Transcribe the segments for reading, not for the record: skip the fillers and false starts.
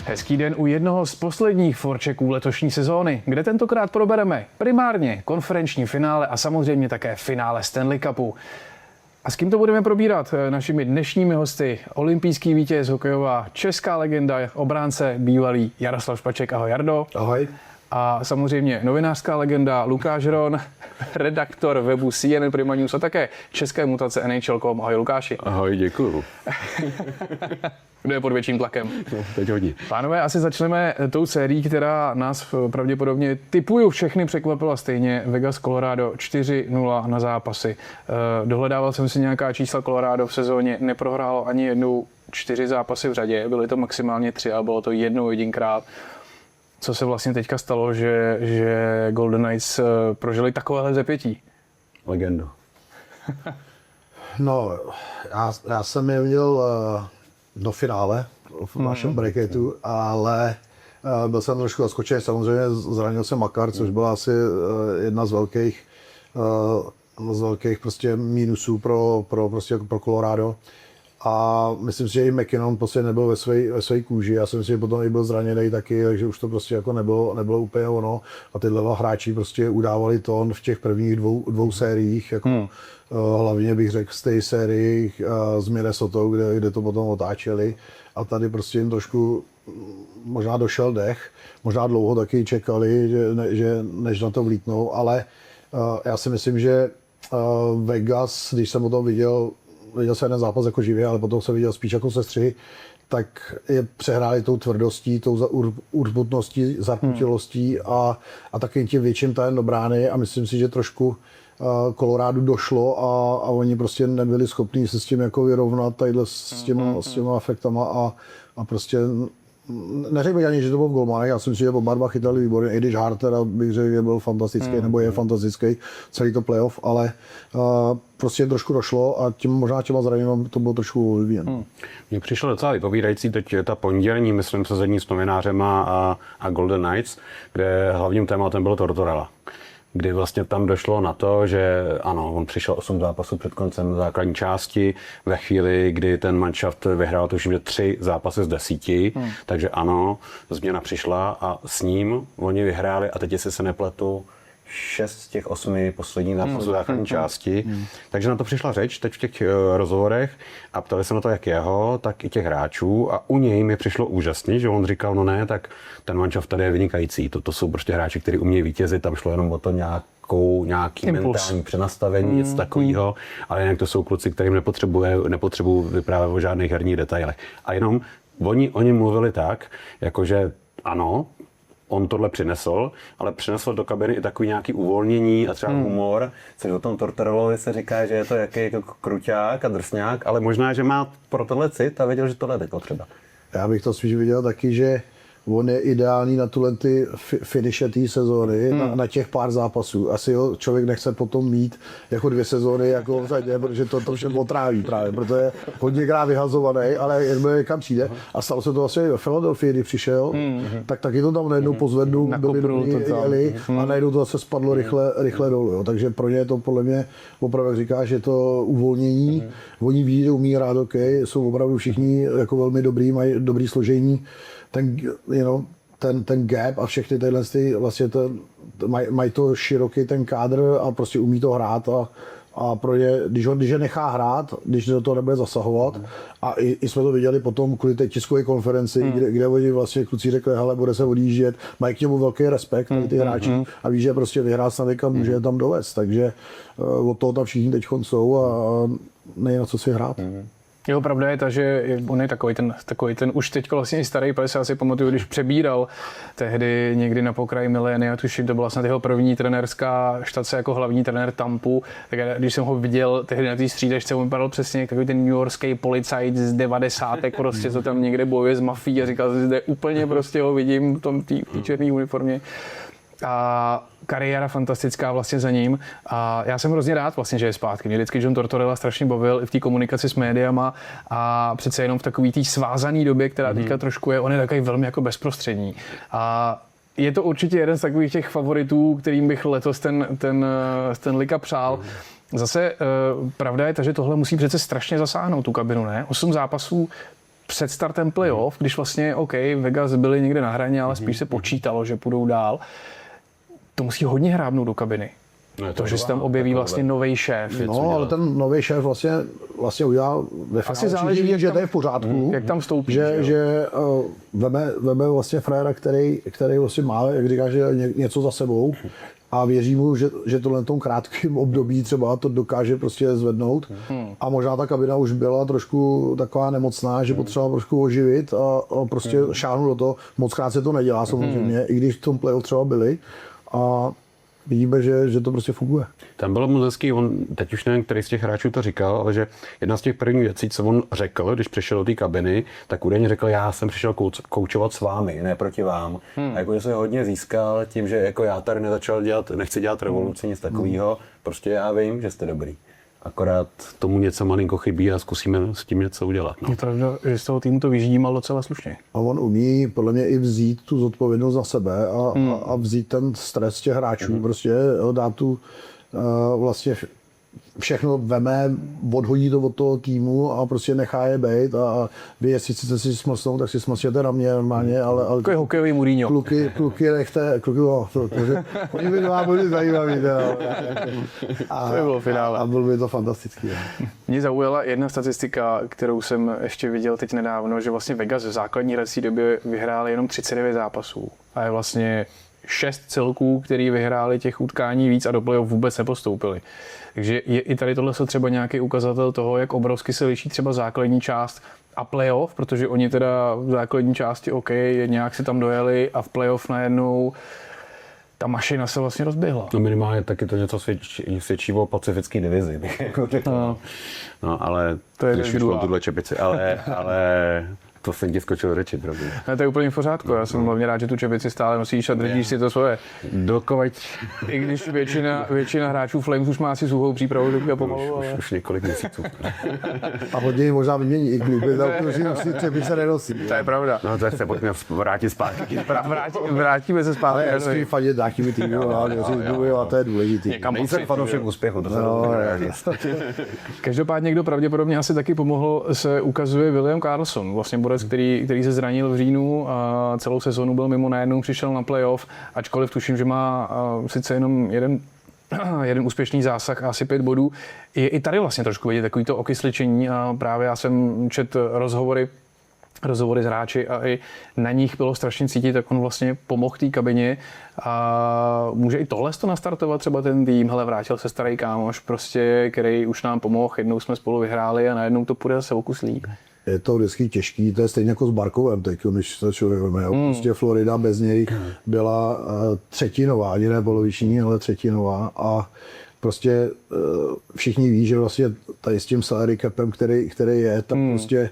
Hezký den u jednoho z posledních forčeků letošní sezóny, kde tentokrát probereme primárně konferenční finále a samozřejmě také finále Stanley Cupu. A s kým to budeme probírat? Našimi dnešními hosty olympijský vítěz hokejová česká legenda, obránce bývalý Jaroslav Špaček. Ahoj Jardo. Ahoj. A samozřejmě novinářská legenda Lukáš Hron, redaktor webu CNN Prima News a také české mutace NHL.com. Ahoj Lukáši. Ahoj, děkuju. Kdo je pod větším tlakem? Teď hodně. Pánové, asi začneme tou sérií, která nás pravděpodobně tipuju všechny překvapila stejně. Vegas Colorado 4-0 na zápasy. Dohledával jsem si nějaká čísla. Colorado v sezóně neprohrálo ani jednou 4 zápasy v řadě. Byly to maximálně 3 a bylo to jedinkrát. Co se vlastně teďka stalo, že Golden Knights prožili takovéhle vzepětí? Legenda. No, já jsem je měl do finále v našem bracketu, ale byl jsem trošku zaskočený. Samozřejmě zranil jsem Makar, což byla asi jedna z velkých prostě mínusů pro Colorado. A myslím si, že i McKinnon prostě nebyl ve své kůži. Já si myslím, že potom i byl zraněný taky, takže už to prostě jako nebylo úplně ono. A tyhle dva hráči prostě udávali tón v těch prvních dvou sériích. Jako, hlavně bych řekl z té sérii s Minnesota, kde to potom otáčeli. A tady prostě jim trošku možná došel dech. Možná dlouho taky čekali, že než na to vlítnou. Ale já si myslím, že Vegas, když jsem o tom viděl jsem jeden zápas jako živě, ale potom jsem viděl spíš jako sestřihy, tak je přehráli tou tvrdostí, tou urputností, zarputilostí a taky tím větším tajem do brány a myslím si, že trošku Colorado došlo a oni prostě nebyli schopni se s tím jako vyrovnat tadyhle s těma efektama a prostě neřekl bych ani, že to byl v golmanech, já si myslím, že oba dva chytali výborně, i když Harter bych řekl, že byl fantastický, nebo je fantastický celý to playoff, ale prostě trošku došlo a možná těma zraněním to bylo trošku vyvíjen. Mně přišlo docela vypovídající teď ta pondělní, myslím, sezení s novinářema a Golden Knights, kde hlavním tématem bylo Tortorella. Kdy vlastně tam došlo na to, že ano, on přišel 8 zápasů před koncem základní části, ve chvíli, kdy ten manšaft vyhrál, tuším, že 3 zápasy z 10, takže ano, změna přišla a s ním oni vyhráli a teď, jestli se nepletu, 6 z těch 8 posledních zápasů základní části. Takže na to přišla řeč teď v těch rozhovorech a ptali se na to jak jeho, tak i těch hráčů a u něj mi přišlo úžasný, že on říkal, no ne, tak ten manšaft tady je vynikající. To jsou prostě hráči, kteří umějí vítězit, tam šlo jenom o to nějaký mentální přenastavení, něco takového, ale jinak to jsou kluci, kterým nepotřebují vyprávět o žádných herních detailech. A jenom oni o něm mluvili tak, jakože ano, on tohle přinesl, ale přinesl do kabiny i takový nějaký uvolnění a třeba humor, což o tom Tortorellovi se říká, že je to jaký jako kruťák a drsňák, ale možná, že má pro tohle cit a věděl, že tohle je potřeba. Já bych to spíš viděl taky, že on je ideální na tuhle ty finiše té sezóny, na těch pár zápasů. Asi ho člověk nechce potom mít jako 2 sezóny jako v řadě, protože to všechno otráví právě, protože je hodněkrát vyhazovaný, ale jen kam přijde. A stalo se to vlastně ve Philadelphii, kdy přišel, tak taky to tam najednou pozvednu, byli jeli a najednou to zase spadlo rychle dolů. Jo. Takže pro ně je to podle mě opravdu, jak říká, že je to uvolnění. Oni ví, že umí hrát hokej, jsou opravdu všichni jako velmi dobrý, mají dobrý složení. Ten gap a všechny tyhle vlastně mají to široký ten kádr a prostě umí to hrát a pro ně, když je nechá hrát, když do toho nebude zasahovat a i jsme to viděli potom kvůli té tiskové konferenci, kde oni vlastně kluci řekli, hele, bude se odjíždět, mají k němu velký respekt, ty hráči a ví, že prostě vyhrát snad a může je tam dovést, takže od toho tam všichni teď jsou a nejí na co si hrát. Jeho pravda je ta, že on je takový ten už teď vlastně starý pes. Já si pamatuju, když přebíral tehdy někdy na pokraji milénia, tuším, to byla snad jeho první trenérská štace jako hlavní trenér Tampu, tak když jsem ho viděl tehdy na té střídačce, on vypadal přesně jak takový ten newyorský policajt z 90. prostě, co tam někde bojuje s mafií a říkal, že zde úplně prostě ho vidím v tom té černé uniformě. A kariéra fantastická vlastně za ním a já jsem hrozně rád vlastně, že je zpátky. Mě vždycky John Tortorella strašně bavil i v té komunikaci s médiama a přece jenom v takový té svázané době, která teďka trošku je, on je takový velmi jako bezprostřední. A je to určitě jeden z takových těch favoritů, kterým bych letos ten Stanley Cup přál. Zase pravda je ta, že tohle musí přece strašně zasáhnout tu kabinu, ne? 8 zápasů před startem playoff, když vlastně, OK, Vegas byli někde na hraně, ale spíš se počítalo, že půjdou dál. To musí hodně hrábnout do kabiny. No, To, že se tam objeví vlastně nový šéf. No, ale ten nový šéf vlastně udělal ve finále. Asi záleží, Určitě, jak že tam- to je v pořádku. jak tam vstoupí, Že veme vlastně fréra, který vlastně má, jak říká, že něco za sebou a věří mu, že tohle tom krátkém období třeba to dokáže prostě zvednout. A možná ta kabina už byla trošku taková nemocná, že potřeba trošku oživit a prostě šáhnout do toho. Mockrát se to nedělá samozřejmě, i když v tom playoff třeba byli. A vidíme, že to prostě funguje. Tam bylo moc hezký, on teď už nevím, který z těch hráčů to říkal, ale že jedna z těch prvních věcí, co on řekl, když přišel do té kabiny, tak údajně řekl, já jsem přišel koučovat s vámi, ne proti vám. A jako, že se hodně získal tím, že jako já tady nechci dělat revoluci, nic takového, prostě já vím, že jste dobrý. Akorát tomu něco malinko chybí a zkusíme s tím něco udělat. No. Je pravda, že z toho týmu to vyždímal docela slušně. A on umí podle mě i vzít tu zodpovědnost za sebe a vzít ten stres těch hráčů, prostě dát tu vlastně všechno veme, odhodí to od toho týmu a prostě nechá je bejt a vy, jestli chcete si smlsnout, tak si smlsněte na mě normálně, ale Jako je hokejový Mourinho. kluky nechte, protože oni by vám byli zajímaví. A, To by bylo finále. a bylo by to fantastický. Ne? Mě zaujala jedna statistika, kterou jsem ještě viděl teď nedávno, že vlastně Vegas v základní hrací době vyhráli jenom 39 zápasů. A je vlastně 6 celků, který vyhráli těch utkání víc a do playoff vůbec nepostoupili. Takže je i tady tohle třeba nějaký ukazatel toho, jak obrovsky se liší třeba základní část a playoff, protože oni teda v základní části OK, nějak si tam dojeli a v playoff najednou ta mašina se vlastně rozběhla. No minimálně taky to něco svědčí o pacifické divizi, bych jako řekl. No, ale To je když už druhá. mám tuhle čepici, ale to jsem ti skočil do řeči, pravda. Ne, to je úplně v pořádku, já jsem hlavně rád, že tu čepici stále nosíš a držíš si to svoje. Dokovaď I když většina hráčů Flames už má asi suchou přípravu, tak pomalu, ale... už několik měsíců. A hodně jim možná vymění i kluby, protože nosí třepice nenosí. To je pravda. No tak se pojďme vrátit zpátky. Vrátíme se zpátky. Ale hezký fandit nějakými týmy a to je důležitý. Někam Nejsem patří, fanoušek úspěchu, to se Každopádně někdo pravděpodobně asi taky pomohl, se ukazuje William Karlsson, vlastně borec, který se zranil v říjnu a celou sezonu byl mimo, najednou přišel na playoff, ačkoliv tuším, že má sice jenom jeden úspěšný zásah a asi 5 bodů. Je i tady vlastně trošku vidět takovýto okysličení a právě já jsem četl rozhovory s hráči a i na nich bylo strašně cítit, jak on vlastně pomohl té kabině a může i tohle to nastartovat třeba ten tým, hele, vrátil se starý kámoš prostě, který už nám pomohl, jednou jsme spolu vyhráli a najednou to půjde zase o kus líp. Je to vždycky těžký, to je stejně jako s Barkovem teď, když se člověk veme. Prostě Florida bez něj byla třetinová, ani ne poloviční, ale třetinová a prostě všichni ví, že vlastně tady s tím salary capem, který je, tak prostě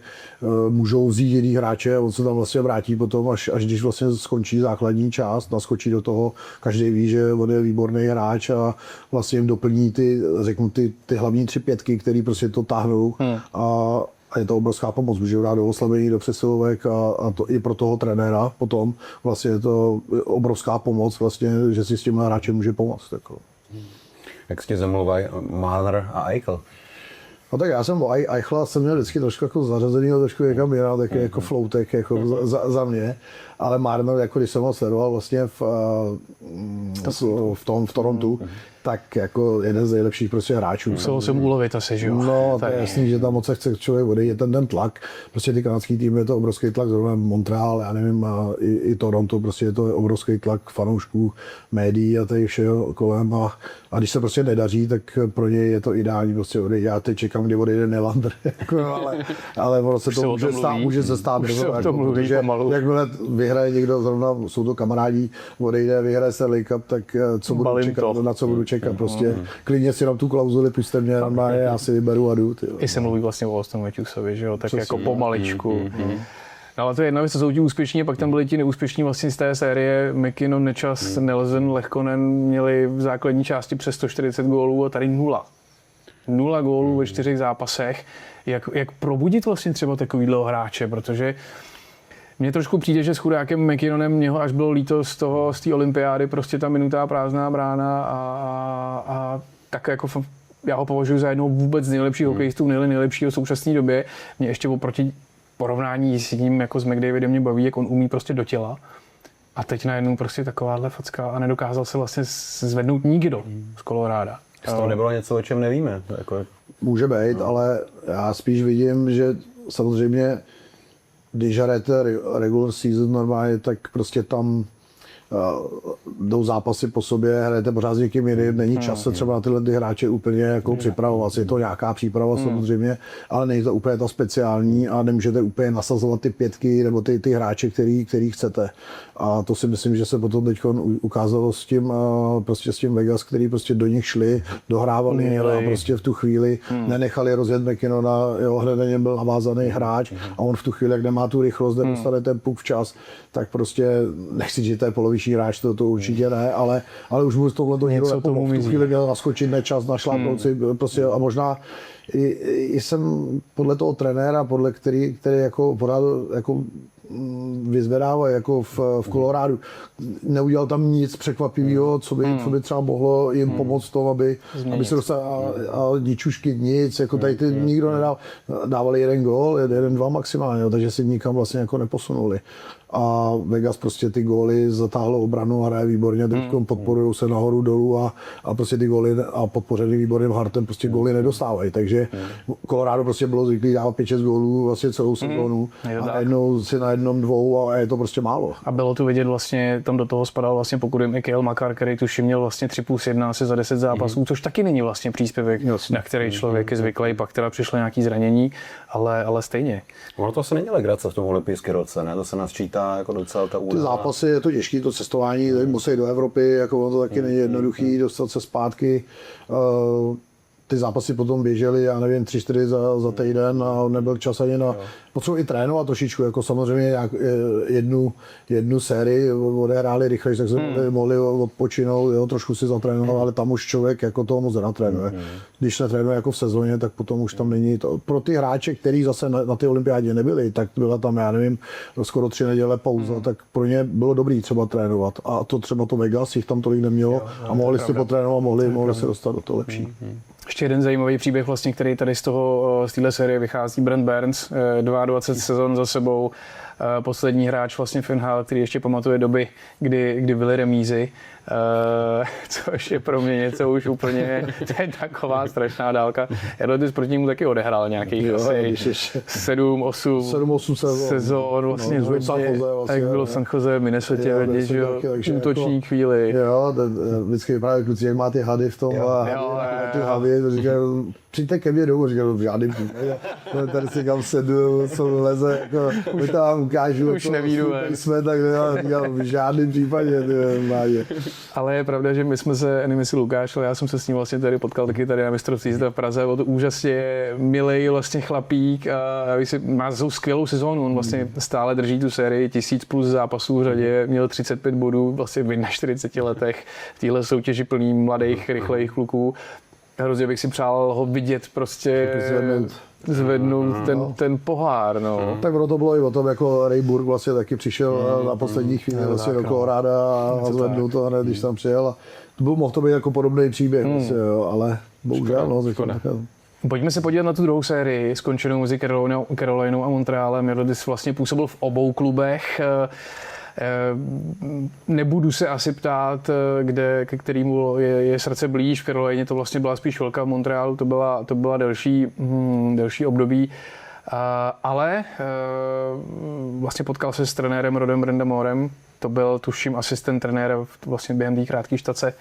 můžou vzít jiný hráče a on se tam vlastně vrátí potom, až když vlastně skončí základní část, naskočí do toho, každý ví, že on je výborný hráč a vlastně jim doplní ty hlavní 3 pětky, který prostě to táhnou a je to obrovská pomoc, může dát do oslabení, do přesilovek a to i pro toho trenéra potom vlastně je to obrovská pomoc vlastně, že si s tím hráčem může pomoct. Jako. Jak se tě zamlouvají Marner a Eichel? No tak já jsem Eichla jsem měl vždycky trošku jako zařazenýho, trošku někam jinam, taky jako floutek jako za mě, ale Marner, jako když jsem ho sledoval vlastně v Torontu, tak jako jeden z nejlepších prostě hráčů. Muselo jsem ulovit asi, že jo? No, to je jasný, že tam moc se chce člověk odejít, ten tlak, prostě ty kanadský týmy je to obrovský tlak, zrovna Montreal, já nevím, a i Toronto, prostě je to obrovský tlak fanoušků, médií a tady všeho kolem a když se prostě nedaří, tak pro něj je to ideální prostě odejít. Já teď čekám, kdy odejde Nylander, ale ono se to může se stát, protože jakmile vyhraje někdo, zrovna jsou to kamarádi, odejde, vyhraje se Stanley Cup, tak co budu čekat, na co budu čekat, prostě klidně si nám tu klauzuli, puste mě, já si vyberu a jdu. I se mluví vlastně o Austinu Matthewsovi, že jo, tak jako pomaličku. No, ale to je jedna věc, co jsou ti úspěšní, a pak tam byli ti neúspěšní vlastně z té série. McKinnon, Nečas, Nelson, Lehkonen měli v základní části přes 140 gólů a tady 0. 0 gólů ve 4 zápasech. Jak probudit vlastně třeba takovýhle hráče, protože mně trošku přijde, že s chudákem McKinnonem mě ho až bylo líto z té olympiády, prostě ta minutá prázdná brána a tak jako já ho považuji za jednou vůbec nejlepšího hokejistů, nejlepšího v současné době. Mě ještě oproti porovnání s ním jako s McDavidem mě baví, jak on umí prostě do těla. A teď najednou prostě takováhle facka a nedokázal se vlastně zvednout nikdo z Coloráda. Z toho nebylo něco, o čem nevíme. Jako... Může být, ale já spíš vidím, že samozřejmě, když hrajete regular season normálně, tak prostě tam jdou zápasy po sobě, hrajete pořád s někým jiným, není čas se třeba na tyhle ty hráče úplně jako připravovat. Je to nějaká příprava samozřejmě, ale není to úplně ta speciální a nemůžete úplně nasazovat ty pětky nebo ty hráče, který chcete. A to si myslím, že se potom teď ukázalo s tím Vegas, který prostě do nich šli, dohrávali a prostě v tu chvíli nenechali rozjet McKinnona, hned na něm byl navázaný hráč a on v tu chvíli, jak nemá tu rychlost, nedostane ten puk včas, tak prostě nechci říct, že to je poloviční hráč, to určitě ne, ale už mu z tohoto hýro v tu chvíli měl naskočit nečas, našlápnout si prostě a možná i jsem podle toho trenéra, podle který jako pořád jako vyzvedává jako v Colorádu. Neudělal tam nic překvapivého, co by třeba mohlo jim pomoct tomu, aby se dostal a ničušky nic, jako tady ty nikdo nedal. Dávali jeden gól, dva maximálně, takže si nikam vlastně jako neposunuli. A Vegas prostě ty góly zatáhlo obranu a hraje výborně, teď podporují se nahoru dolů a prostě ty góly a podpořený výborným Hartem prostě góly nedostávají, takže Colorado prostě bylo zvyklý dávat 5-6 gólů vlastně celou sezónu a jednou si na jednom, dvou a je to prostě málo. A bylo tu vidět vlastně, tam do toho spadal vlastně pokud jim i Cale Makar, který tuším měl vlastně 3+1 asi za 10 zápasů, což taky není vlastně příspěvek, na který člověk je zvyklý, pak teda přišlo nějaký zranění, ale stejně. Ono to asi není legrace v tom olympijském roce, ne? To se nás čítá jako docela ta úloha. Ty zápasy, je to těžké, to cestování, musí do Evropy, jako ono to taky není jednoduchý, dostat se zpátky. Ty zápasy potom běžely, já nevím, 3-4 za týden a nebyl čas ani na... Potřebuji i trénovat trošičku, jako samozřejmě jednu sérii odehráli rychle, tak se mohli odpočinout, trošku si zatrénovat, ale tam už člověk jako toho moc natrénuje. Když se trénuje jako v sezóně, tak potom už tam není to. Pro ty hráče, kteří zase na ty olympiádě nebyli, tak byla tam, já nevím, skoro 3 neděle pauza, tak pro ně bylo dobrý třeba trénovat. A to třeba to Vegas, jich tam tolik nemělo a mohli si potrénovat, mohli se dostat do toho lepší. Ještě jeden zajímavý příběh, vlastně, který tady z téhle série vychází, Brent Burns, 22 sezon za sebou, poslední hráč vlastně v NHL, který ještě pamatuje doby, kdy byly remízy, což je pro mě něco už úplně, to je taková strašná dálka. Jarledis proti němu taky odehrál nějakých asi 7-8 sezon, vlastně jak bylo v San Jose, v Minnesotě, útočník chvíli. Jo, vždycky právě kluci, jak má ty hady v tom ty hady, to říkají, přijďte ke mně domů, říkám, v žádným případě. Tady si kam sedu, co leze, jako, my tam ukážu, už nevídu, jsme, tak říkám, v žádným případě, máje. Ale je pravda, že my jsme se, nevím jestli Lukáš, ale já jsem se s ním vlastně tady potkal taky tady na mistrovství v Praze, byl to úžasně milej vlastně chlapík a má skvělou sezónu, on vlastně stále drží tu sérii 1000+ zápasů v řadě, měl 35 bodů vlastně v 41 letech v téhle soutěži plný mladých, rychlejch kluků. Hrozně bych si přál ho vidět prostě zvednout ten pohár. No. Tak ono to bylo i o tom, jako Ray Burke vlastně taky přišel na poslední chvíli vlastně do Coloráda a zvednul to hned, když tam přijel. A mohl to být jako podobný příběh, vlastně, jo, ale bohužel. Pojďme se podívat na tu druhou sérii, skončenou mezi Carolinou a Montrealem. Jarledis vlastně působil v obou klubech. Nebudu se asi ptát, ke kterému je srdce blíž. V Carolině to vlastně byla spíš velká, v Montrealu to byla delší období. Ale vlastně potkal se s trenérem Rodem Brindamorem. To byl, tuším, asistent trenéra vlastně během té krátké štace.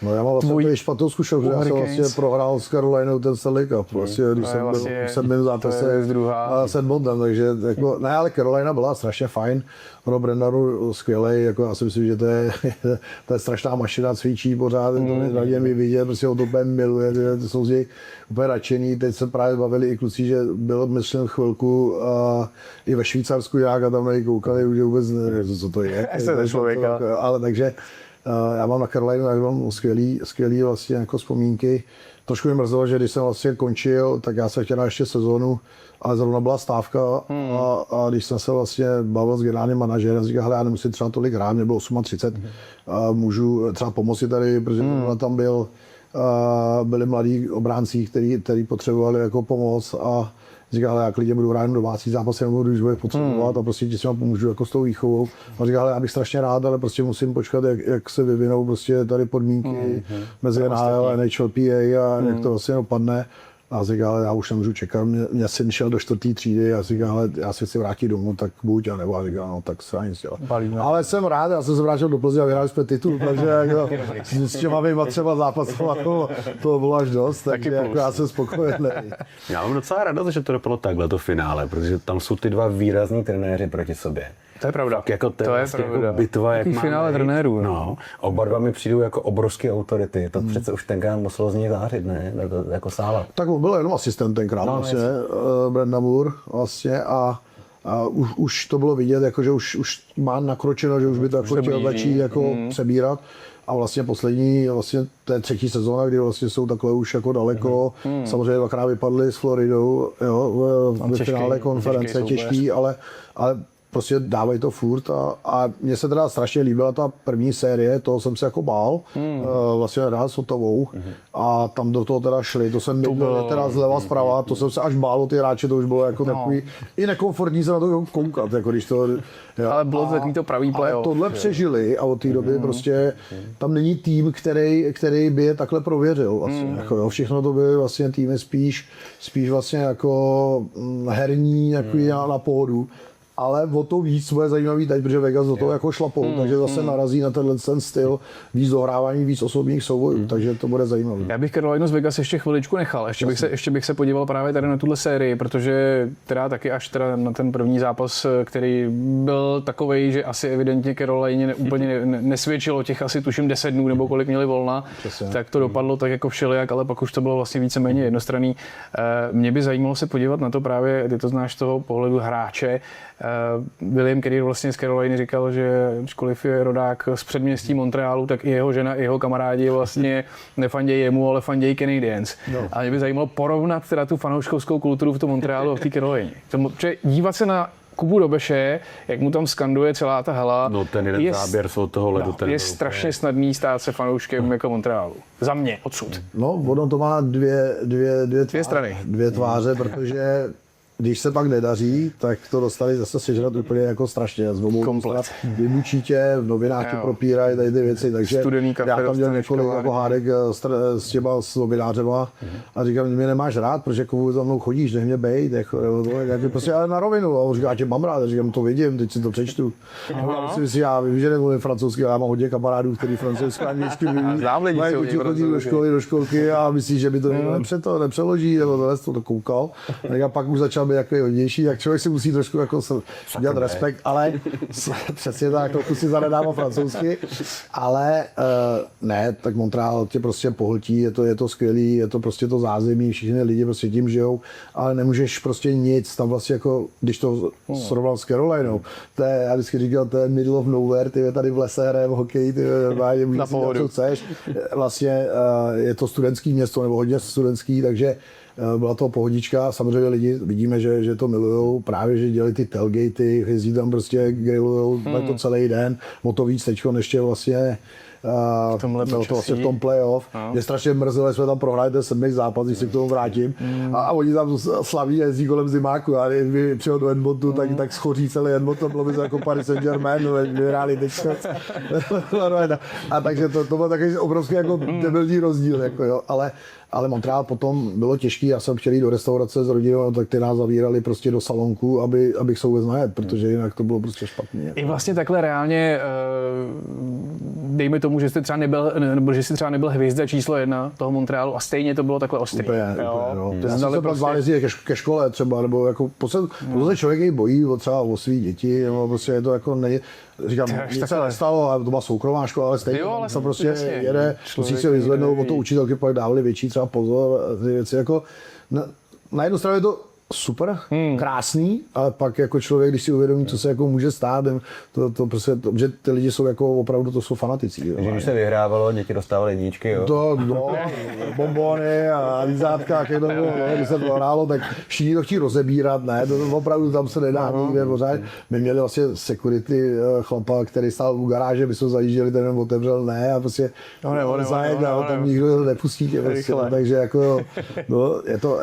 No já mám vlastně špatnou zkušenost, že já jsem vlastně prohrál s Carolinou ten Stanley Cup, vlastně, když jsem byl v 7. zápase a s Edmontem, takže jako, ne, ale Carolina byla strašně fajn, Rob Brendaru skvělej, jako já si myslím, že to je strašná mašina, cvičí pořád, to na něm vidět, prostě ho to úplně miluje, to jsou z něj úplně radšený, teď se právě bavili i kluci, že byl, myslím, chvilku i ve Švýcarsku nějak a tam na něj koukali, už vůbec nevím, co to je. Ale takže já mám na Carolinu, tak mám skvělý vlastně jako vzpomínky. Trošku mi mrzelo, že když jsem vlastně končil, tak já jsem chtěl na ještě sezónu, ale zrovna byla stávka a když jsem se vlastně bavil s generálním manažerem, říkal, hele, já nemusím třeba tolik hrát, mě bylo 38, a můžu třeba pomoci tady, protože tam byl byli mladí obránci, který potřebovali jako pomoc a říkal, já klidně budu hrát domácí zápas, jenom když bude potřebovat a prostě ti s vámi pomůžu jako s tou výchovou. A říkal, já bych strašně rád, ale prostě musím počkat, jak se vyvinou prostě tady podmínky mezi NHL a NHLPA a jak to vlastně dopadne. A říkal, já už nemůžu čekat, mě syn šel do 4. třídy a říkal, ale já si chci vrátit domů, tak buď a nebo. A říkal, no tak se ani nic dělat. Ale jsem rád, já jsem se vrátil do Plzně a vyhráli jsme titul, takže jako, s těma mýma třeba zápasama to bylo až dost, takže jako já jsem spokojený. Já mám docela radost, že to dopadlo takhle, to finále, protože tam jsou ty dva výrazní trenéři proti sobě. To je pravda. Jako to je pravda. Jako bitva, jak má finále trenérů. No, oba dva mi přijdou jako obrovské autority. To přece už tenkrát muselo z něj zářit, ne? Jako Sála. Tak on byl jenom asistent tenkrát, vlastně, Brenda Moore vlastně a už to bylo vidět, jako, že už má nakročeno, že už by to jako chtěl začít jako přebírat. A vlastně poslední, to je 3. sezóna, kdy vlastně jsou takhle už jako daleko. Samozřejmě dvakrát vypadli s Floridou, jo, ve finále konference těžký, ale prostě dávají to furt a mně se teda strašně líbila ta první série, toho jsem se jako bál, vlastně hrát s Ottawou a tam do toho teda šli, to jsem nebyl teda zleva zprava, to jsem se až bál o ty hráče, to už bylo jako takový i nekomfortní se na to koukat, jako když to... Jo. Ale bylo to takový to pravý play. Ale tohle přežili a od té doby prostě tam není tým, který by je takhle prověřil vlastně, jako jo, všechno to byly vlastně týmy spíš vlastně jako herní, jako na pohodu. Ale o to víc bude zajímavý teď, protože Vegas do toho jako šlapou, takže zase narazí na ten styl víc dohrávání, víc osobních soubojů, takže to bude zajímavé. Já bych Carolinu z Vegas ještě chviličku nechal, ještě bych se podíval právě tady na tuhle sérii, protože teda taky až teda na ten první zápas, který byl takovej, že asi evidentně Carolině úplně nesvědčilo těch asi tuším 10 dnů nebo kolik měli volna, tak to dopadlo tak jako všelijak, ale pak už to bylo vlastně víceméně jednostranný. Mě by zajímalo se podívat na to právě, ty to znáš z toho pohledu hráče. William Carrier vlastně z Caroliny říkal, že ačkoliv je rodák z předměstí Montrealu, tak i jeho žena, i jeho kamarádi vlastně nefandějí jemu, ale fandějí Canadiens. No. A mě by zajímalo porovnat teda tu fanouškovskou kulturu v tom Montrealu a v té Carolině. Dívat se na Kubu Dobeše, jak mu tam skanduje celá ta hala. No ten jeden záběr z toho ledu. Je strašně snadný stát se fanouškem jako Montrealu. Za mě, odsud. No, ono to má dvě strany. Dvě tváře, protože když se pak nedaří, tak to dostali zase sežrat úplně jako strašně. Vymučí tě, v novinách tě propírají tady ty věci, takže já tam dělám několik jako hádek s těma novinářema a říkám, mě nemáš rád, protože jako za mnou chodíš, nech mě bejt, jako prostě ale na rovinu. A on říká, já tě mám rád, a říkám, to vidím, teď si to přečtu. Já vím, že nemluvím francouzsky, ale já mám hodně kamarádů, kteří francouzsky a anglicky chodí do školky a myslí, že by to nepřeloží, nebo to koukal. A pak už začal být jako hodnější, tak člověk si musí trošku jako dělat respekt, ale přesně tak, trochu si zanedává francouzsky, ale ne, tak Montreal tě prostě pohltí, je to skvělý, je to prostě to zázemí, všichni lidi prostě tím žijou, ale nemůžeš prostě nic, tam vlastně jako, když to srovnal s Carolinou, já vždycky říkal, to je middle of nowhere, ty tady v lese hrajeme hokej, ty můžeš si dělat, co chceš, vlastně je to studentský město, nebo hodně studentský, takže byla to pohodička, samozřejmě lidi vidíme, že to milujou, právě, že dělají ty tailgatey, jezdí tam prostě, grillujou to celý den, o to víc teďko ještě vlastně v tom playoff. Mě strašně mrzelo, jsme tam prohráli ten 7. zápas, když se k tomu vrátím. A oni tam slaví jezdí kolem zimáku. A kdyby přijel do Edmontonu, tak schoří celý Edmonton, bylo by to jako Paris Saint-Germain, vyhráli teďka. A takže to byl takový obrovský jako debilní rozdíl. Jako, jo. Ale Montreal potom bylo těžký, já jsem chtěl jít do restaurace s rodinou, tak ty nás zavírali prostě do salonku, abych se vůbec najet, protože jinak to bylo prostě špatně. I vlastně takhle reálně, dejme tomu, že jste třeba nebyl, nebo že jsi třeba nebyl hvězda číslo 1 toho Montrealu a stejně to bylo takhle ostrý. Úplně, no. Já jsem se prostě... jezdit ke škole třeba, nebo jako protože člověk jej bojí třeba o svý děti, nebo prostě je to jako říkám, nic se nestalo, ale to byla soukromá škola, ale stejně to prostě jede, musí se vyzvednout, o to učitelky pak dávali větší třeba pozor, ty věci jako, na jednu stranu je to super, krásný, ale pak jako člověk, když si uvědomí, co se jako může stát, to prostě, že ty lidi jsou jako opravdu, to jsou fanatici. Takže když se vyhrávalo, děti dostávaly jedničky, jo? Bombony a lízátka, když se to hrálo, tak všichni to chtějí rozebírat, ne, to opravdu tam se nedá nikde pořád. My měli vlastně security chlapa, který stál u garáže, my jsme zajížděli, ten otevřel, ne, a prostě zajednal, tam nikdo nepustí tě, prostě, takže jako,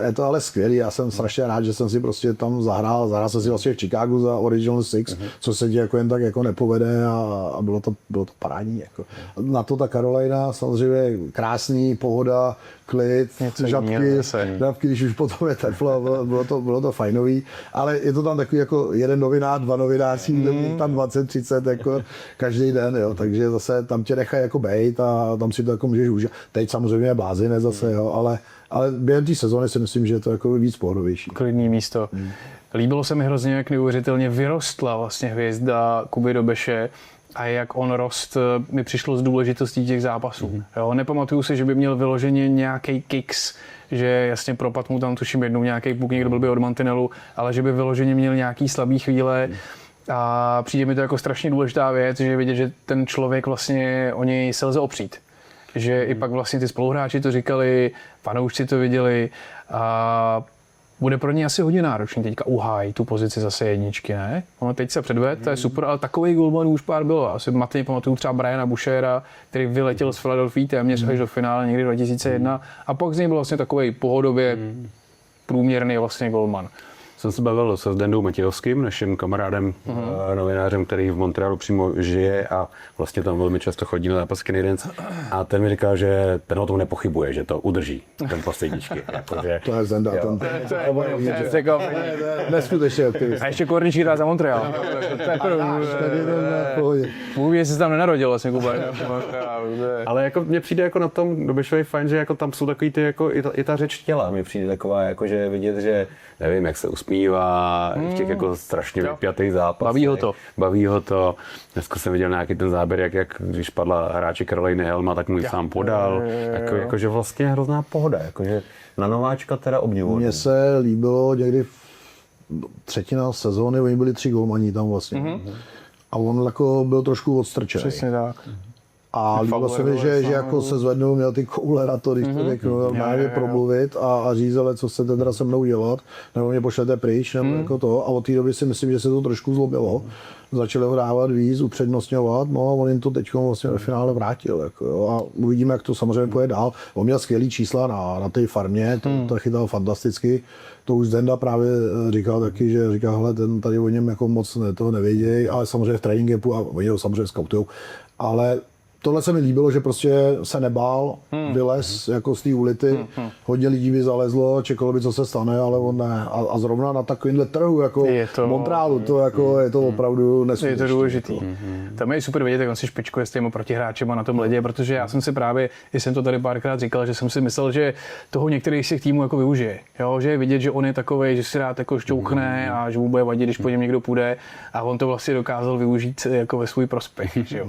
je to ale skvělý, já jsem strašně rád, že jsem si prostě tam zahrál jsem si vlastně v Chicagu za Original Six, co se ti jako jen tak jako nepovede a bylo to parádní. Jako. Na to ta Carolina samozřejmě krásný, pohoda, klid, žabky, když už potom je teplo, bylo to fajnový, ale je to tam takový jako jeden novinář, dva novináři, tam 20-30 jako každý den, jo, takže zase tam tě nechají jako bejt a tam si to jako můžeš užít. Teď samozřejmě je blázinec zase, jo, ale během té sezóny si myslím, že je to jako víc pohodovější. Klidný místo. Líbilo se mi hrozně, jak neuvěřitelně vyrostla vlastně hvězda Kuby Dobeše a jak on rost mi přišlo z důležitostí těch zápasů. Jo, nepamatuju si, že by měl vyloženě nějaký kicks, že jasně propad mu tam tuším jednou nějaký puk, někdo byl by od mantinelu, ale že by vyloženě měl nějaký slabý chvíle. A přijde mi to jako strašně důležitá věc, že je vidět, že ten člověk vlastně o něj se lze opřít. Že i pak vlastně ty spoluhráči to říkali, fanoušci to viděli a bude pro ně asi hodně náročný teďka uhájit tu pozici zase jedničky, ne? Ono teď se předved, to je super, ale takový golmanů už pár bylo. Asi matně pamatuju třeba Briana Bouchera, který vyletěl z Philadelphia téměř až do finále někdy 2001 a pak z něj byl vlastně takový pohodově průměrný vlastně golman. Jsem se bavil se Zdendou Matějovským, naším kamarádem, novinářem, který v Montrealu přímo žije a vlastně tam velmi často chodí na zápas Canadiens. A ten mi říkal, že ten o tom nepochybuje, že to udrží, ten posledničky. Jakože, To je Zenda, To je neskutečně aktivista. a ještě Korničí hrá za Montreal. To je první. Původně se tam nenarodil vlastně Kuba. ale jako mně přijde jako na tom Dobešovi fajn, že jako tam jsou takový ty jako i ta řeč těla mi přijde taková, jako že vidět, že nevím, jak se usmívá v těch jako strašně vypjatých zápasech. Baví ho to. Dneska jsem viděl nějaký ten záběr, jak když padla hráči Caroliny Helma, tak mu ji sám podal. Jakože vlastně hrozná pohoda. Jakože na nováčka teda obdivuji. Mně se líbilo někdy třetina sezóny, oni byli 3 golmani tam vlastně. A on jako byl trošku odstrčený. Přesně tak. A líbilo se mi, že jako se zvednul, měl ty koule na to, když to řeknu, normálně promluvit a říct, ale co chcete teda se mnou dělat, nebo mě pošlete pryč, nebo jako to. A od té doby si myslím, že se to trošku zlobilo. Začali ho dávat víc, upřednostňovat, no a on jim to teď vlastně ve finále vrátil. Jako, jo. A uvidíme, jak to samozřejmě pojede dál. On měl skvělý čísla na té farmě, to chytal fantasticky. To už Zenda právě říkal taky, že říká, hele, ten tady o něm jako moc toho nevědějí, ale samozřejmě v trénink campu a oni ho samozřejmě skautujou. Ale tohle se mi líbilo, že prostě se nebál, vylez jako z té ulity, hodně lidí by zalezlo, čekalo by, co se stane, ale on ne. A zrovna na takovýmhle trhu, jako v Montrealu, to jako, je to opravdu neskutečné. Je to důležitý. Tam je super vidět, jak on si špičkuje s těmi protihráčema na tom ledě, protože já jsem si právě, jsem to tady párkrát říkal, že jsem si myslel, že toho některých z těch týmů jako využije. Jo? Že je vidět, že on je takovej, že si rád jako šťouchne a že mu bude vadit, když po něm někdo půjde, a on to vlastně dokázal využít jako ve svůj prospěch, že jo?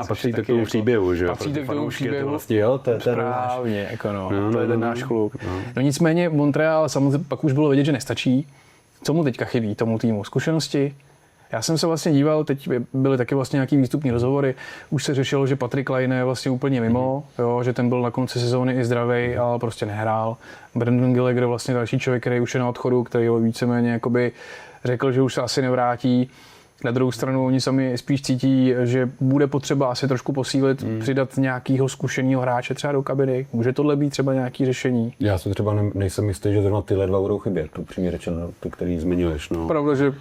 Což je taky příběhu, že jo? Patří to k tomu příběhu. Vlastně, jo, to je správně, jako to je ten náš kluk. No nicméně Montreal samozřejmě pak už bylo vidět, že nestačí. Co mu teďka chybí tomu týmu? Zkušenosti? Já jsem se vlastně díval, teď byly taky vlastně nějaký výstupní rozhovory, už se řešilo, že Patrik Laine je vlastně úplně mimo, jo, že ten byl na konci sezóny i zdravý, ale prostě nehrál. Brandon Gallagher vlastně další člověk, který už je na odchodu, který ho víceméně jakoby řekl, že už se asi nevrátí. Na druhou stranu oni sami spíš cítí, že bude potřeba asi trošku posílit, přidat nějakého zkušeného hráče třeba do kabiny. Může tohle být třeba nějaké řešení? Já se třeba nejsem jistý, že zrovna tyhle dva budou chybět, to přímě řečeno, ty, který zmiňuješ. No. Pravda, že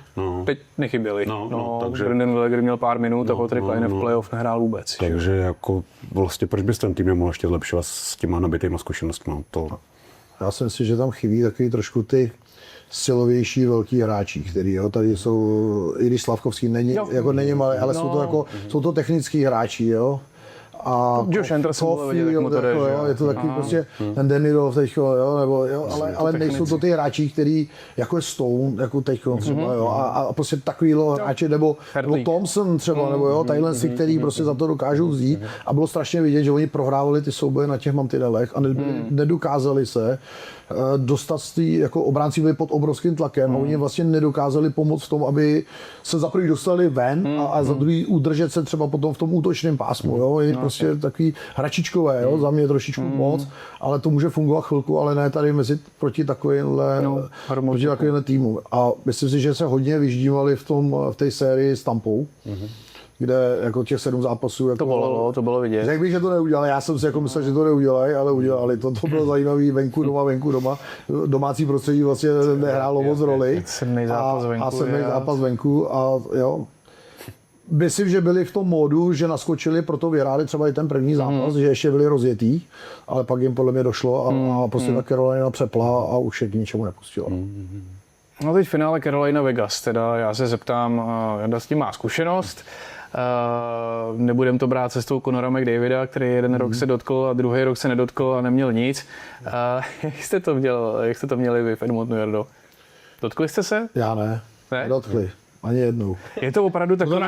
teď nechyběli. Takže Brendan Gallagher měl pár minut a Patrik Laine v playoff nehrál vůbec. Takže jako vlastně proč bys ten tým nemohl ještě zlepšovat s těma nabitýma zkušenostmi? To... Já si myslím, že tam chybí takový trošku ty silovější velký hráči, který jo, tady jsou, i když Slavkovský není, jako není malý, ale jsou to jako, jsou to technický hráči, jo. a Josh Anderson byl vidět, jak mu to jde, jako, že jo, jo. je to takový prostě ten Danilo teďko, jo, nebo jo, ale nejsou to ty hráči, který jako je Stone, jako teďko třeba, jo, a prostě takovýhle hráči, nebo Thompson třeba, nebo jo, tadyhle si, který prostě za to dokážou vzít a bylo strašně vidět, že oni prohrávali ty souboje na těch mantinelech a nedokázali se dostat z tý, jako obránci byli pod obrovským tlakem a oni vlastně nedokázali pomoct v tom, aby se za první dostali ven a za druhý udržet se třeba potom v tom útočném pásmu, jo, je prostě takový hračičkové, jo, za mě trošičku moc, ale to může fungovat chvilku, ale ne tady proti takovýmhle týmu. A myslím si, že se hodně vyždívali v té sérii s Tampou, kde jako těch 7 zápasů jako, to bylo vidět. Řekl bych, že to neudělali, já jsem si jako myslel, že to neudělají, ale udělali to. To bylo zajímavý, venku doma. Domácí prostředí vlastně nehrálo moc roli. 7. zápas venku. A 7. zápas venku a jo. Myslím, že byli v tom módu, že naskočili, proto vyhráli třeba i ten první zápas, že ještě byli rozjetý, ale pak jim podle mě došlo a prostě ta Carolina přepla a už je k ničemu nepustila. No teď finále Carolina Vegas, teda já se zeptám, Janda s tím má zkušenost. Nebudem to brát cestou Conora McDavida, který jeden rok se dotkl a druhý rok se nedotkl a neměl nic. Jak jste to měli vy v Edmontonu, Jardo? Dotkli jste se? Já ne. Nedotkli. Ani jednou. Je to opravdu takový...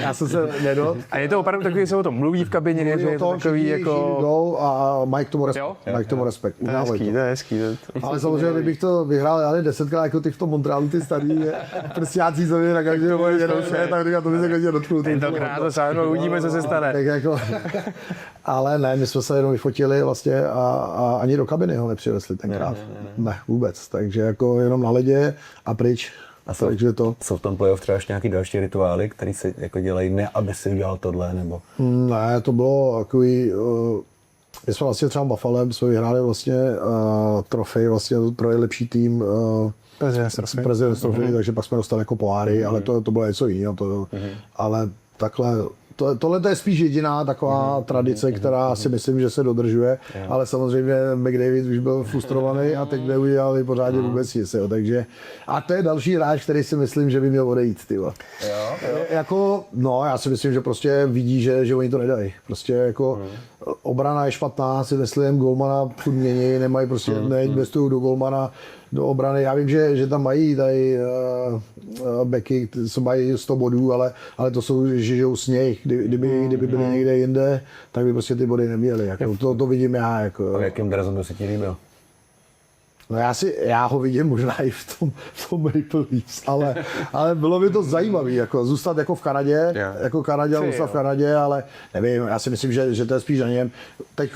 Já jsem se nedot. A je to opravdu takový, že se o tom mluví v kabině, že je to takový jako... A Mike tomu respekt. To je hezký. Ale samozřejmě, kdybych to vyhrál, já 10krát jako ty v tom Montrealu, ty starý prstácí, co mě na každého moje jednoduše, tak říkám, to by se každý dotknul. Tentokrát to sáhnu, uvidíme, co se stane. Tak jako, ale ne, my jsme se jenom vyfotili vlastně a ani do kabiny ho nepřinesli tenkrát. Ne, vůbec. Takže jako jenom na ledě a pryč. A jsou v tom playoff třeba ještě nějaký další rituály, které se jako dělají, ne aby si udělal tohle, nebo? Ne, to bylo takový... My jsme vlastně třeba Buffalem jsme vyhráli vlastně trofej vlastně pro nejlepší tým President's Trophy, takže pak jsme dostali jako poháry, ale to bylo něco jiného. Ale takhle... Tohle je spíš jediná taková tradice, která si myslím, že se dodržuje, ale samozřejmě McDavid už byl frustrovaný a teď neudělali pořádně vůbec nic. Takže, a to je další hráč, který si myslím, že by měl odejít. Jako, no, já si myslím, že prostě vidí, že oni to nedají. Prostě jako obrana je špatná, si Wesleyem Goldmana furt mění, nemají prostě, neinvestují do Goldmana, do obrany. Já vím, že tam mají tady beky, co mají 100 bodů, ale to jsou, že žijou s něj. Kdyby byli někde jinde, tak by prostě ty body neměli. Jako, to vidím já. Jako, a v jakém Drazonu se ti líbil? No já ho vidím možná i v tom Maple Leafs, ale bylo by to zajímavé, jako zůstat jako v Kanadě, jako Kanaděn zůstat v Kanadě, ale nevím, já si myslím, že to je spíš na něm. Teď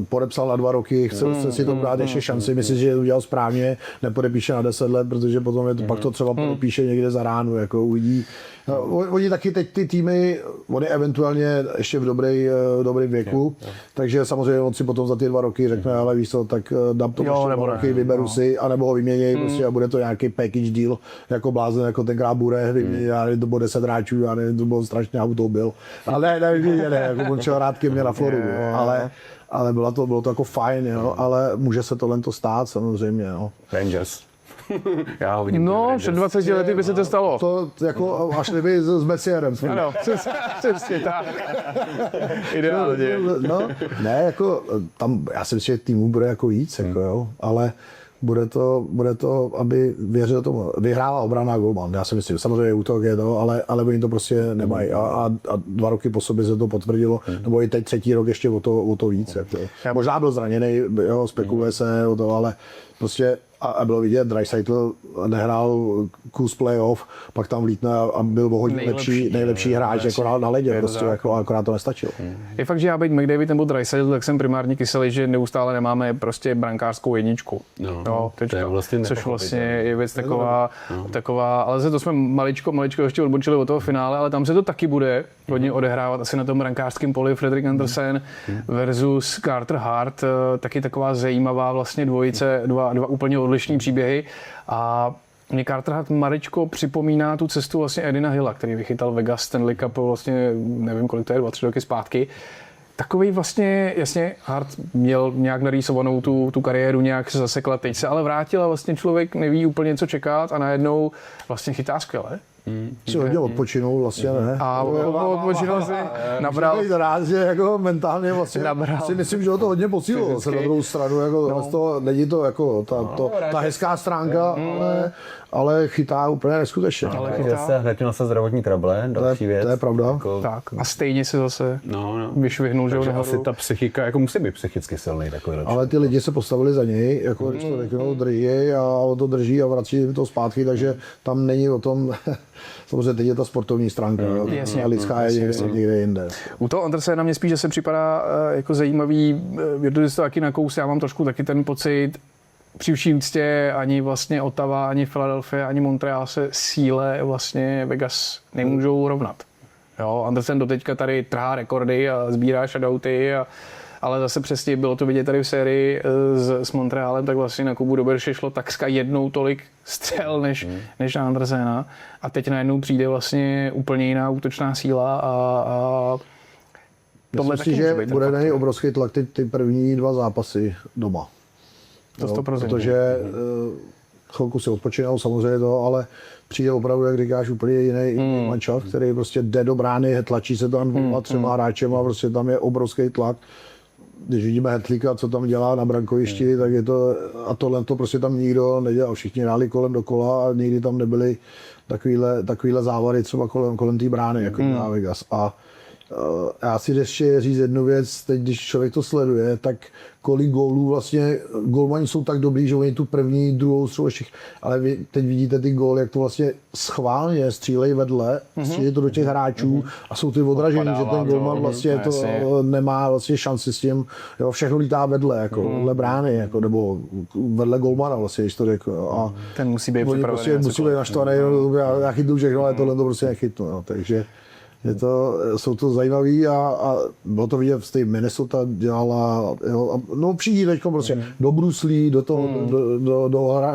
podepsal na 2 roky, chce si to dát ještě šanci, myslím, že to udělal správně, nepodepíše na 10 let, protože potom pak to třeba podepíše někde za ránu, jako uvidí. No, oni taky teď ty týmy, oni eventuálně ještě v dobrém věku, takže samozřejmě on si potom za ty 2 roky řekne, ale víš co, tak dám to ještě 2 roky, vyberu si, anebo ho vyměněj prostě a bude to nějaký package deal, jako blázen, jako tenkrát Bure, já nevím, to bylo 10 hráčů, já nevím, to bylo strašně automobil. Ale ne, jako on šel rád ke mně na Floru, ale bylo to jako fajn, jo, ale může se tohle stát samozřejmě, jo. Rangers. Já ho vidím. No, před 20 lety by se to stalo. To jako až kdyby s Messierem. Ano, přesně tak. Ideálně. No, ne, jako tam, já si myslím, že týmu bude jako víc, jako, jo, ale bude to, aby věřil tomu. Vyhrála obrana Goldman, já si myslím, samozřejmě útok je to, ale oni to prostě nemají. A 2 roky po sobě se to potvrdilo, nebo i teď 3. rok ještě o to víc. Jako. Možná byl zraněný, jo, spekuluje se o to, ale prostě a bylo vidět, Draisaitl nehrál kus playoff, pak tam vlítne a byl o hodně nejlepší hráč jako na ledě, prostě jako, akorát to nestačilo. Je fakt, že já být McDavid nebo Draisaitl, tak jsem primárně kyselý, že neustále nemáme prostě brankářskou jedničku. No, to je vlastně což vlastně je věc taková, ale zase to jsme maličko ještě odbočili od toho finále, ale tam se to taky bude hodně odehrávat asi na tom brankářském poli Frederik Andersen versus Carter Hart, taky taková zajímavá vlastně dvojice, dva úplně odlišný příběhy a mě Carter Hart maličko připomíná tu cestu vlastně Edina Hilla, který vychytal Vegas Stanley Cup vlastně, nevím kolik to je, 2-3 roky zpátky. Takový vlastně, jasně, Hart měl nějak narýsovanou tu kariéru, nějak se zasekla, teď se ale vrátil a vlastně člověk neví úplně, co čekat a najednou vlastně chytá skvěle. Si hodně odpočinul vlastně, ne? A odpočinul si, nabral. Můžu být rád, že jako mentálně vlastně Nabral. si myslím, že ho to hodně posílilo. Se na druhou stranu, jako není to jako ta hezká stránka, ale chytá úplně neskutečně. Se hned měl se zdravotní trable, další věc. To je pravda. Jako, Tak. A stejně si zase No. vyšvihnul, že ho Takže nahoru. asi ta psychika, jako musí být psychicky silný takový. Ale ty lidi se postavili za něj, jako když to řeknou, drží a on to drží a vrací jim to zpátky, takže tam není o tom, samozřejmě teď je ta sportovní stránka, a lidská je někde jinde. U toho Andersena mě spíš, že se připadá jako zajímavý, věděli jste to taky na kous, já mám trošku taky ten pocit, při vší úctě ani vlastně Ottawa, ani Philadelphia, ani Montreal se síle vlastně Vegas nemůžou rovnat. Jo, Andersen doteďka tady trhá rekordy a sbírá shoutouty, ale zase přesně bylo to vidět tady v sérii s Montrealem, tak vlastně na Kubu Doberše šlo takřka jednou tolik střel než na Andersena. A teď najednou přijde vlastně úplně jiná útočná síla a tohle Myslím si, taky že může být bude ten na něj faktor. obrovský tlak ty první 2 zápasy doma. To 100%. Protože chvilku si odpočinou samozřejmě to, ale přijde opravdu, jak říkáš, úplně jiný mančaft, který prostě jde do brány, tlačí se tam 2-3 hráčema, prostě tam je obrovský tlak. Když vidíme Hetlíka, co tam dělá na brankovišti, tak je to, a tohle to prostě tam nikdo nedělal. Všichni hráli kolem dokola a nikdy tam nebyly takovýhle závady třeba kolem té brány, jako na Vegas. A já si ještě říct jednu věc, teď když člověk to sleduje, tak kolik gólů vlastně, gólmani jsou tak dobrý, že oni tu první, druhou střelu ještě, ale vy teď vidíte ty góly, jak to vlastně schválně střílejí vedle, střílejí to do těch hráčů a jsou ty odražení, že ten gólman vlastně to nemá vlastně šanci s tím, jo, všechno lítá vedle, jako vedle brány, jako, nebo vedle gólmana vlastně, když to řekl. A Ten musí být oni připravený. prostě musí být naštvaný, já chytnu všechno, ale tohle to prostě nechytnu, no, takže jsou to zajímavý a bylo to vidět, že Minnesota dělala, jo, no přijde teďko prostě do bruslí, do toho,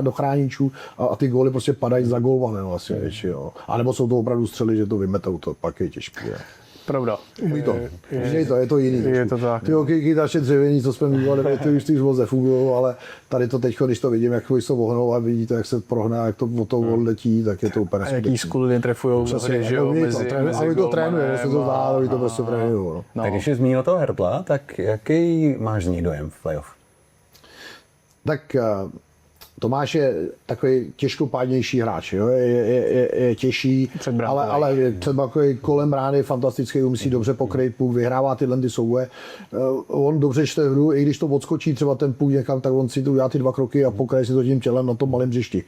do chráničů a ty góly prostě padají za golmanem vlastně, jo. A nebo jsou to opravdu střely, že to vymetou, to pak je těžké. Pravda. Umí to. Je to jiný. Je to tak. Ty hokejky naše dřevění, co jsme mývali, ty už moc nefungují, ale tady to teď, když to vidím, jak se ohnou a vidíte, jak se prohná, jak to od toho odletí, tak je to úplně A jaký skuly trefujou že jo, mezi to trénuje, se to zdá, to prostě trénují. No. Tak když jsi zmínil toho Hertla, tak jaký máš z ní dojem v playoff? Tak Tomáš je takový těžkopádnější hráč, jo? Je těžší, ale třeba takový kolem brány fantastický, musí dobře pokryt puk, vyhrává tyhle ty souboje. On dobře čte hru, i když to odskočí třeba ten puk někam, tak on si to udělá ty 2 kroky a pokraje si to tím tělem na tom malém břišti.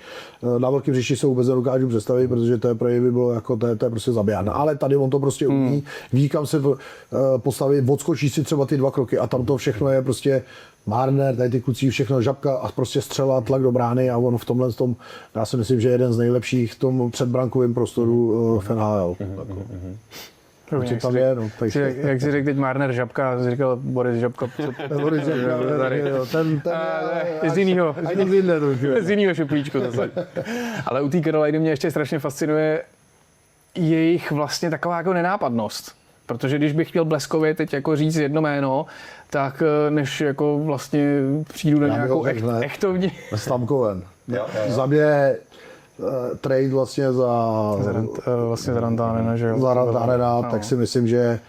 Na velkém břišti se vůbec nedokážu představit, protože to je pro něj by bylo jako, to je prostě zabijárna. Ale tady on to prostě umí, ví kam se postavit, odskočí si třeba ty 2 kroky a tam to všechno je prostě Marner, tady ty kluci, všechno žabka a prostě střela, tlak do brány a on v tomhle, já si myslím, že je jeden z nejlepších v tom předbrankovém prostoru v NHL. Tam je, no, jak jsi řekl teď Marner Žabka, jsi říkal Boris Žabka. Boris Žabka, ten je z jinýho šuplíčku zase. Ale u té Caroliny mě ještě strašně fascinuje jejich vlastně taková jako nenápadnost. Protože když bych chtěl bleskově teď jako říct jedno jméno, tak než jako vlastně přijdu na nějakou echtovní... Stamkoven. Za mě trade vlastně za Rantánena, že jo? Za Rantánena, tak si myslím, že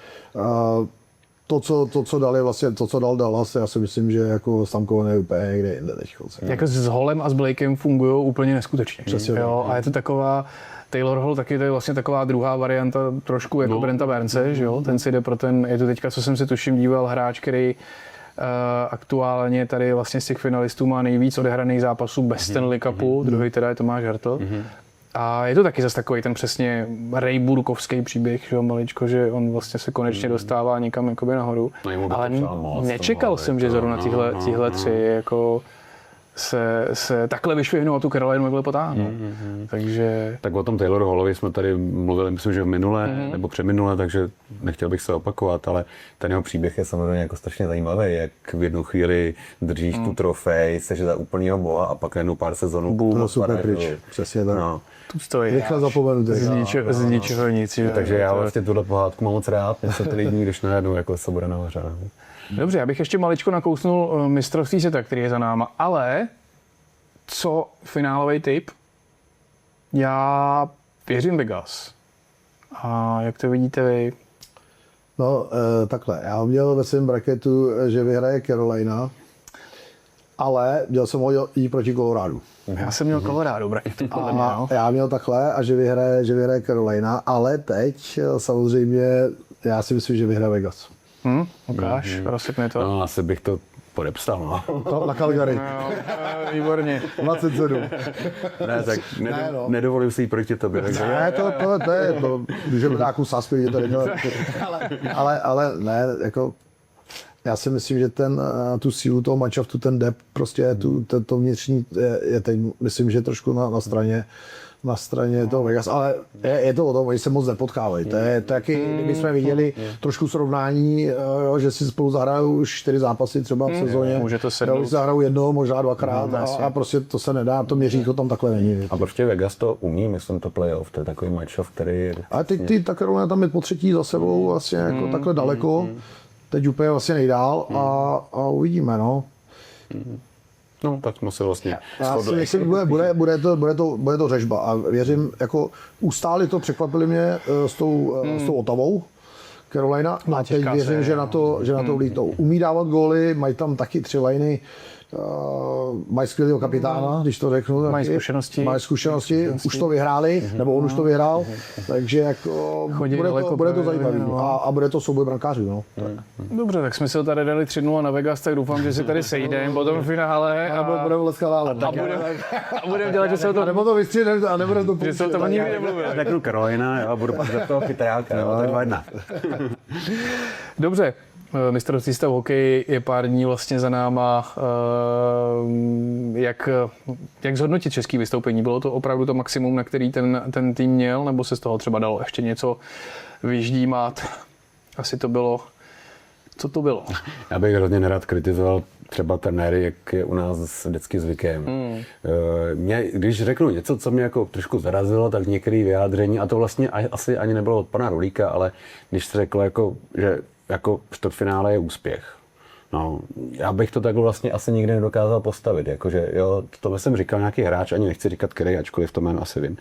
to, co dali vlastně, to, co dal Dallas, já si myslím, že jako Stamkoven je úplně někde jinde teď. Jako s Holem a s Blakem fungují úplně neskutečně. Přesně. Jo? A je to taková... Taylor Hall taky to je vlastně taková druhá varianta trošku jako Brenta Burnse, že jo? Ten si jde pro ten, je to teďka, co jsem si tuším díval, hráč, který aktuálně tady vlastně z těch finalistů má nejvíc odehraných zápasů bez Stanley Cupu, druhý teda je Tomáš Hertl. A je to taky zase takový ten přesně rejburkovský příběh, že jo, maličko, že on vlastně se konečně dostává někam jakoby nahoru. Ale nečekal jsem, že zrovna tihle 3 jako se takhle vyšvihnou a tu Carolinu takhle potáhnou. Takže... Tak o tom Taylor Hallovi jsme tady mluvili, myslím, že v minule nebo předminule, takže nechtěl bych se opakovat, ale ten jeho příběh je samozřejmě jako strašně zajímavý, jak v jednu chvíli držíš tu trofej, seš za úplnýho boha a pak jednou pár sezonů super pryč. Přesně tak. No. Tu stojí. Rychle zapomenutý. Z ničeho nic. Takže já vlastně tuhle pohádku mám moc rád, mě se tady líbí, když najednou jako se bude nahoře. Dobře, já bych ještě maličko nakousnul mistrovství světa, který je za náma, ale co finálový tip? Já věřím Vegas. A jak to vidíte vy? No, takhle. Já měl ve svém bracketu, že vyhraje Carolina, ale měl jsem ho jít proti Coloradu. Já jsem měl Colorado bracketu, podle mě, no. Já měl takhle a že vyhraje Carolina, ale teď samozřejmě já si myslím, že vyhraje Vegas. Ukáž, rozsypne to. No, asi bych to podepsal, no. To na Calgary. No, výborně. 27. Ne, tak no. nedovolím si jít proti tobě. Takže Ne, to můžeme nějakou sásku, že to nedělá. Ale ne, jako já si myslím, že tu sílu toho manšaftu, ten depth, prostě to vnitřní je teď, myslím, že trošku na straně toho Vegas, ale je to o tom, oni se moc nepotkávají. To je taky, kdyby jsme viděli trošku srovnání, jo, že si spolu zahrajou už 4 zápasy třeba v sezóně. Může to sednout. Už zahrajou jednou, možná 2krát a prostě to se nedá, to měřítko tam takhle není. A prostě Vegas to umí, myslím, to playoff, to je takový matchup, který... Ale teď ta Carolina tam je po třetí za sebou vlastně jako takhle daleko. Teď úplně vlastně nejdál a uvidíme, no. no, tak jsme se vlastně Já si myslím, bude to řežba a věřím, jako ustáli to, překvapili mě s tou Ottawou, Carolina, a teď věřím, že na to vlítou. Umí dávat góly, mají tam taky 3 liny, mají skvělého kapitána, když to řeknu. Mají zkušenosti. Už to vyhráli, nebo on už to vyhrál, takže jako bude to zajímavé a bude to souboj brankářů. No. Dobře, tak jsme si ho tady dali 3-0 na Vegas, tak doufám, že si tady sejdeme potom v finále a budeme leskat budeme dělat, že se o tom nebo to vystřídeme a nebudeme to že se o tom ani nemluvili. řeknu Carolina, jo, a budu pak za toho chytráka, jo, to je 2-1. Dobře, mistrovství světa v hokeji je pár dní vlastně za náma. Jak zhodnotit české vystoupení? Bylo to opravdu to maximum, na který ten tým měl, nebo se z toho třeba dalo ještě něco vyždímat? Asi to bylo... Co to bylo? Já bych hrozně nerad kritizoval třeba trenéry, jak je u nás vždycky zvykem. Když řeknu něco, co mě jako trošku zarazilo, tak některé vyjádření, a to vlastně asi ani nebylo od pana Rulíka, ale když se řeklo, že jako čtvrtfinále je úspěch. No, já bych to takhle vlastně asi nikdy nedokázal postavit, jakože jo, to jsem říkal nějaký hráč, ani nechci říkat který, ačkoliv to jméno asi vím.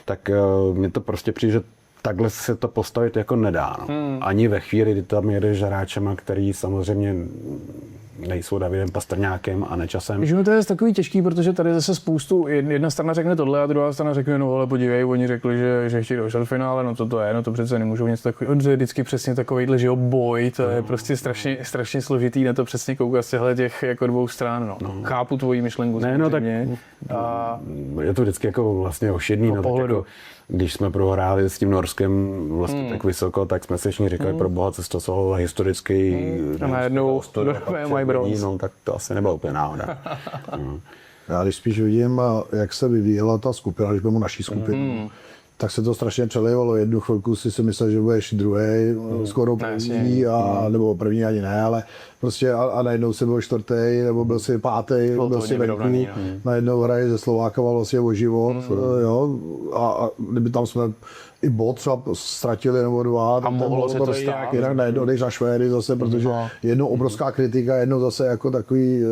Tak mně to prostě přijde, že takhle se to postavit jako nedá. No. Ani ve chvíli, kdy tam jedeš hráčema, který samozřejmě nejsou Davidem Pastrňákem a Nečasem. Víš, no to je takový těžký, protože tady zase spoustu, jedna strana řekne tohle a druhá strana řekne, no ale podívej, oni řekli, že chtějí do finále, no to je, no to přece nemůžou něco takového. On je vždycky přesně takovýhle, že jo, boj, to je prostě strašně složitý na to přesně koukat z těch jako 2 stran, no. Chápu tvoji myšlenku. Ne, no tak a je to vždycky jako vlastně ošidný, no, tak jako, když jsme prohráli s tím Norskem vlastně tak vysoko, tak jsme si všichni říkali, pro boha, co to historický a najednou mají bronz. No, tak to asi nebyla úplně náhoda. Já když spíš vidím, jak se vyvíjela ta skupina, když budeme naší skupinu, tak se to strašně přelejvalo. Jednu chvilku si myslel, že budeš druhý, skoro první, nebo první ani ne, ale prostě a najednou si byl 4. nebo byl si 5. byl si venku, najednou hraje ze Slovákama vlastně o život, jo, a kdyby tam jsme i bod třeba ztratili nebo 2, a mohlo se to stát. Jinak najednou jdeš na Švédy zase, protože jednou obrovská kritika, jednou zase jako takový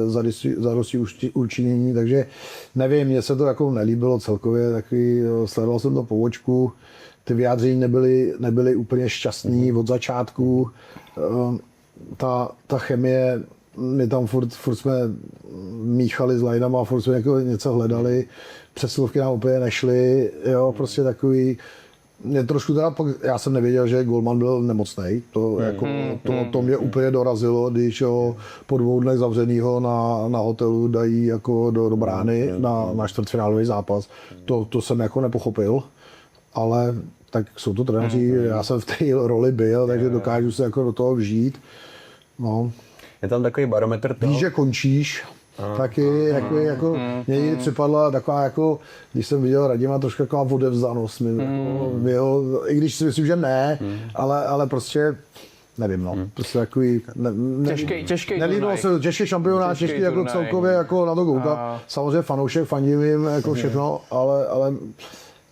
zadosti učinění, takže nevím, mně se to jako nelíbilo celkově, takový, sledoval jsem to po očku, ty vyjádření nebyly úplně šťastný od začátku, ta chemie, my tam furt jsme míchali s lineama, furt jsme jako něco hledali, přesilovky nám úplně nešly, jo, prostě takový. Mě trošku teda, já jsem nevěděl, že Golman byl nemocnej, to mě úplně dorazilo, když ho po 2 dnech zavřenýho na hotelu dají jako do brány na čtvrtfinálový zápas. To jsem jako nepochopil, ale tak jsou to trenéři, já jsem v té roli byl, takže dokážu se jako do toho vžít. No. Je tam takový barometr toho. Víš, že končíš, taky jako mě někdy připadla taková jako, když jsem viděl Radima, trošku taková odevzdanost i když si myslím, že ne, ale prostě nevím, no. Prostě takový těžký nelíbilo se, těžký šampionát, těžký jako celkově jako na to koukat. Samozřejmě fanoušek, fandím jim jako všechno, ale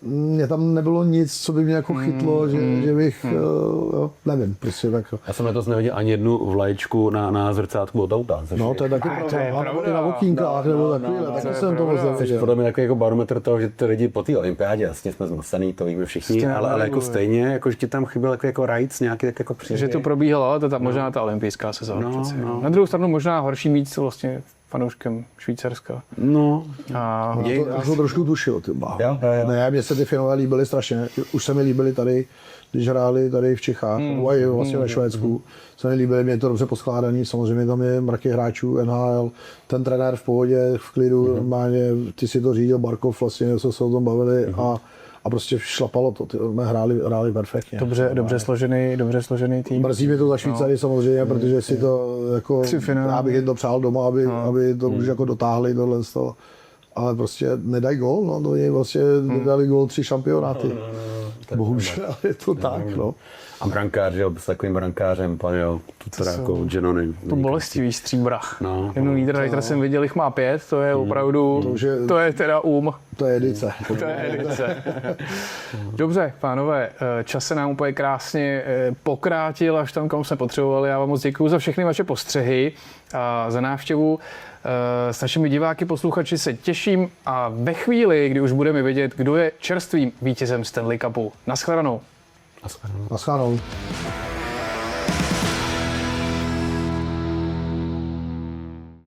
mě tam nebylo nic, co by mě jako chytlo, že bych, jo, nevím, prostě tak. Já jsem letos neviděl ani jednu vlaječku na zrcátku od auta. No, to je taky to je pravda. pravda. Na okýnkách nebo takovýhle, taky jsem to moc Což neviděl. podle mě takový jako barometr toho, že ty lidi po té olympiádě, jasně jsme zmrsaný, to víme všichni, Prostě ale jako nereagují. stejně, jako že ti tam chyběl jako rajc nějaký, tak jako příběh. Že to probíhalo, to možná ta olympijská sezóna. No, přece. no. Na druhou stranu možná horší mít vlastně fanouškem Švýcarska. No, A Já jsem to trošku tušil, ty Jo. Ne, mně se ty Finové líbily strašně. Už se mi líbily tady, když hráli tady v Čechách, nebo i vlastně ve Švédsku. Se mi líbily, mě je to dobře poskládaný, samozřejmě tam je mraky hráčů NHL, ten trenér v pohodě, v klidu, normálně, ty si to řídil, Barkov, vlastně jsme se o tom bavili a prostě šlapalo to, ty hráli perfektně. dobře složený tým. Mrzí mi to za Švýcary samozřejmě, protože si to jako, 3 finále. já bych jim to přál doma, aby to už jako dotáhli tohle z toho. Ale prostě nedají gól, no, to je vlastně nedali gól 3 šampionáty. Bohužel je to tak, no. a brankář, že jo, s takovým brankářem, pan jo, to teda jako Giannoni. To bolestivý stříbra. No. Jednou Niederreiter jsem viděl, jich má 5, to je opravdu, to je teda To je edice. To je edice. Dobře, pánové, čas se nám úplně krásně pokrátil až tam, kam jsme potřebovali. Já vám moc děkuji za všechny vaše postřehy a za návštěvu. S našimi diváky, posluchači se těším a ve chvíli, kdy už budeme vědět, kdo je čerstvým vítězem Stanley Cupu. Naschledanou. Naschledanou.